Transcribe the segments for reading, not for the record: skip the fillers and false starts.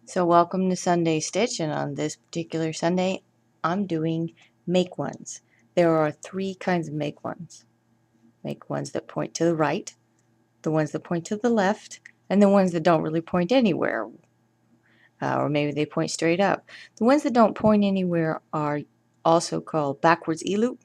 So welcome to Sunday Stitch, and on this particular Sunday I'm doing make ones. There are three kinds of make ones. Make ones that point to the right, the ones that point to the left, and the ones that don't really point anywhere, or maybe they point straight up. The ones that don't point anywhere are also called backwards E-loop.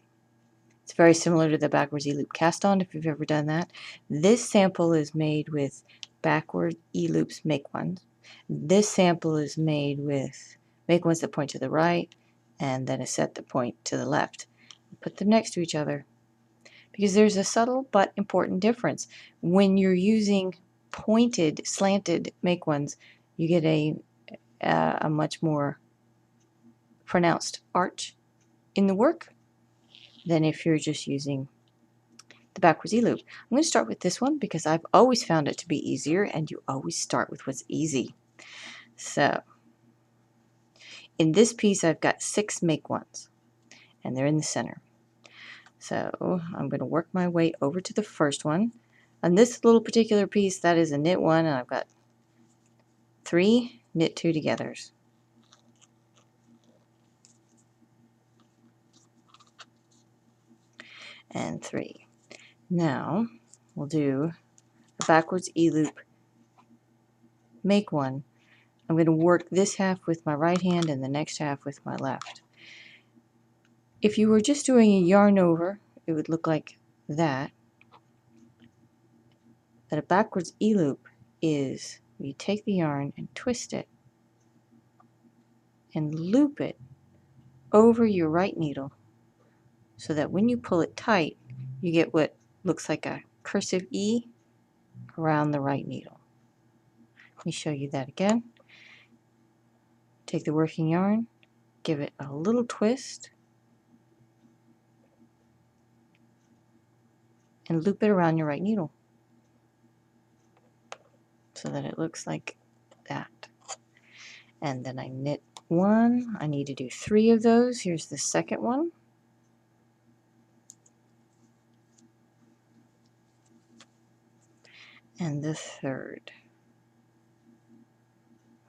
It's very similar to the backwards E-loop cast on if you've ever done that. This sample is made with backward E-loops make ones. This sample is made with make ones that point to the right and then a set that point to the left. Put them next to each other because there's a subtle but important difference. When you're using pointed, slanted make ones, you get a much more pronounced arch in the work than if you're just using the backwards E-loop. I'm going to start with this one because I've always found it to be easier, and you always start with what's easy. So in this piece I've got 6 make ones and they're in the center. So I'm going to work my way over to the first one. On this little particular piece, that is a knit one, and I've got 3 knit 2 togethers. And 3. Now we'll do a backwards E-loop make one. I'm going to work this half with my right hand and the next half with my left. If you were just doing a yarn over, it would look like that. But a backwards E-loop is you take the yarn and twist it and loop it over your right needle so that when you pull it tight, you get what looks like a cursive E around the right needle. Let me show you that again. Take the working yarn, give it a little twist, and loop it around your right needle so that it looks like that. And then I knit 1. I need to do 3 of those. Here's the second one. And the third.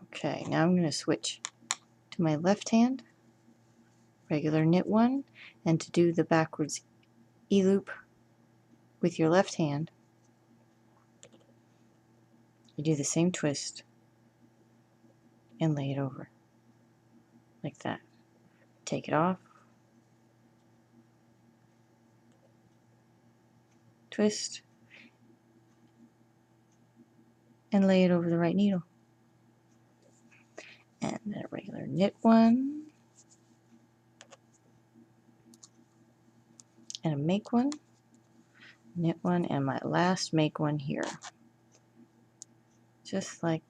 Okay, now I'm going to switch to my left hand, regular knit 1, and to do the backwards E-loop with your left hand, you do the same twist and lay it over like that. Take it off, twist, and lay it over the right needle. And then a regular knit 1 and a make 1, knit 1, and my last make 1 here, just like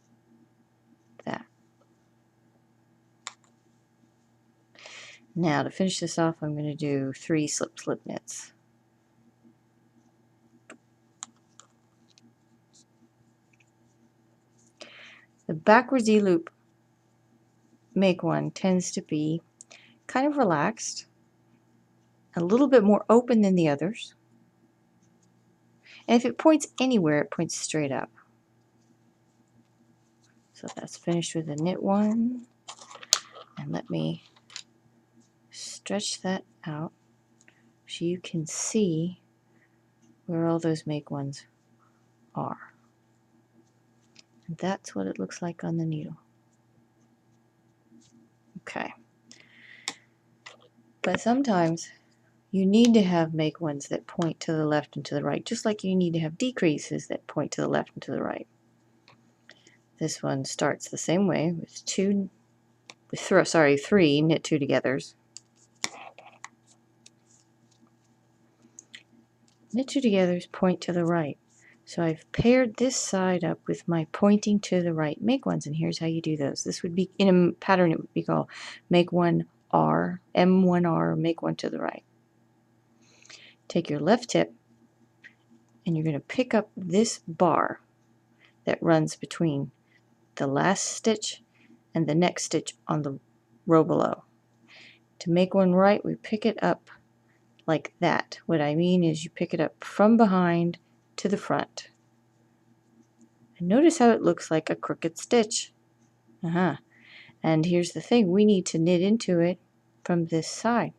that. Now to finish this off, I'm going to do 3 slip knits. The backwards E-loop make 1 tends to be kind of relaxed, a little bit more open than the others, and if it points anywhere, it points straight up. So that's finished with a knit 1, and let me stretch that out so you can see where all those make ones are. And that's what it looks like on the needle. Okay. But sometimes you need to have make ones that point to the left and to the right, just like you need to have decreases that point to the left and to the right. This one starts the same way with 3 knit 2 togethers. Knit 2 togethers point to the right. So I've paired this side up with my pointing to the right make ones, and here's how you do those. This would be in a pattern, it would be called make 1 R, M1R, make 1 to the right. Take your left tip and you're going to pick up this bar that runs between the last stitch and the next stitch on the row below. To make 1 right, we pick it up like that. What I mean is you pick it up from behind to the front. And notice how it looks like a crooked stitch. And here's the thing, we need to knit into it from this side,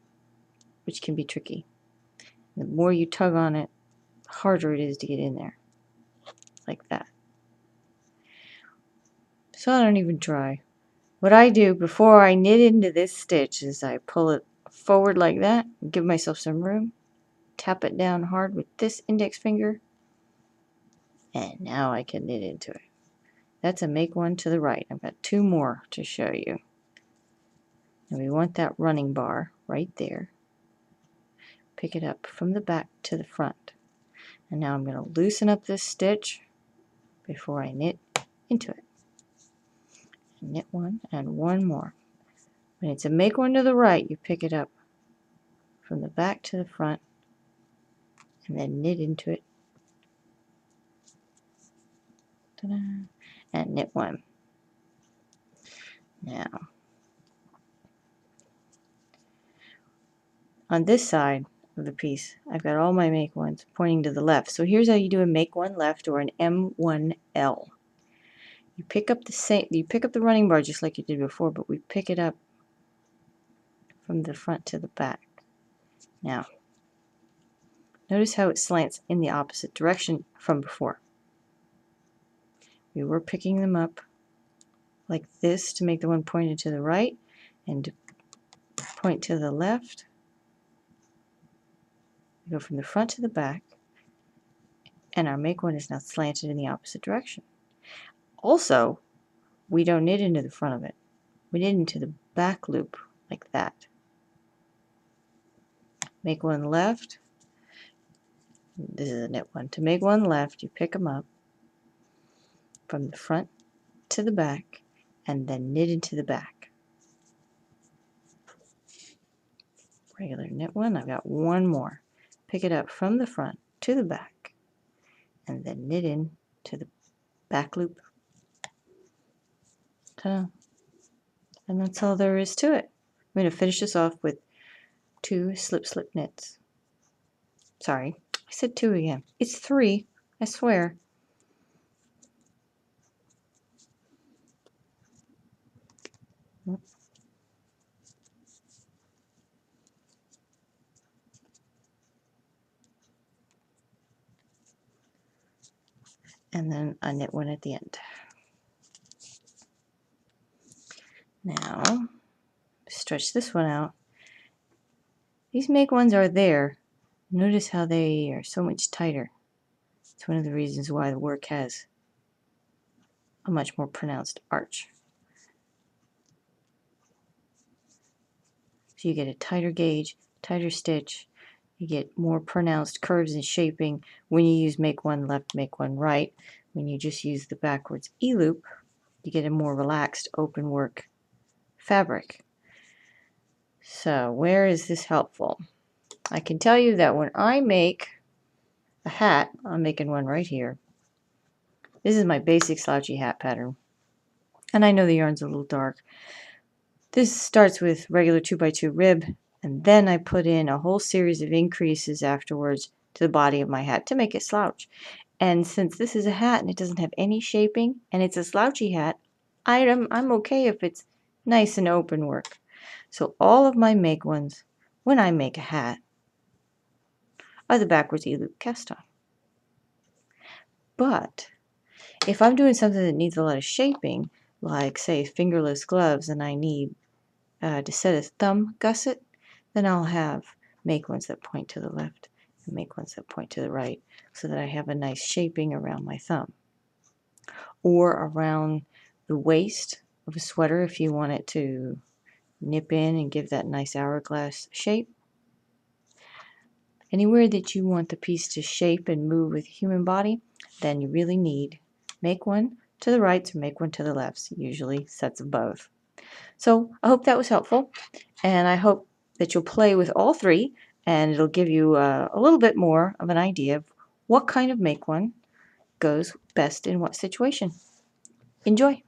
which can be tricky. The more you tug on it, the harder it is to get in there, like that. So I don't even try. What I do before I knit into this stitch is I pull it forward like that, give myself some room, tap it down hard with this index finger, and now I can knit into it. That's a make one to the right. I've got two more to show you. And we want that running bar right there. Pick it up from the back to the front. And now I'm going to loosen up this stitch before I knit into it. Knit one and one more. When it's a make one to the right, you pick it up from the back to the front and then knit into it. Ta-da. And knit one. Now, on this side of the piece, I've got all my make ones pointing to the left. So here's how you do a make one left or an M1L. You pick up the running bar just like you did before, but we pick it up from the front to the back. Now, notice how it slants in the opposite direction from before. We were picking them up like this to make the one pointed to the right and to point to the left. We go from the front to the back, and our make one is now slanted in the opposite direction. Also, we don't knit into the front of it. We knit into the back loop like that. Make one left. This is a knit one. To make one left, you pick them up from the front to the back and then knit into the back. Regular knit one. I've got one more. Pick it up from the front to the back and then knit in to the back loop. Ta-da. And that's all there is to it. I'm going to finish this off with 2 slip knits. Sorry, I said 2 again. It's 3, I swear. And then I knit one at the end. Now, stretch this one out. These make ones are there. Notice how they are so much tighter. It's one of the reasons why the work has a much more pronounced arch. So you get a tighter gauge, tighter stitch. You get more pronounced curves and shaping when you use make one left, make one right. When you just use the backwards E-loop, you get a more relaxed open work fabric. So where is this helpful? I can tell you that when I make a hat, I'm making one right here. This is my basic slouchy hat pattern. And I know the yarn's a little dark. This starts with regular 2x2 rib, and then I put in a whole series of increases afterwards to the body of my hat to make it slouch. And since this is a hat and it doesn't have any shaping and it's a slouchy hat, I'm okay if it's nice and open work. So all of my make ones, when I make a hat, are the backwards E-loop cast on. But if I'm doing something that needs a lot of shaping, like say fingerless gloves, and I need to set a thumb gusset, then I'll have make ones that point to the left and make ones that point to the right so that I have a nice shaping around my thumb. Or around the waist of a sweater if you want it to nip in and give that nice hourglass shape. Anywhere that you want the piece to shape and move with human body, then you really need make one to the rights or make one to the lefts, usually sets of both. So I hope that was helpful, and I hope that you'll play with all 3, and it'll give you a little bit more of an idea of what kind of make one goes best in what situation. Enjoy!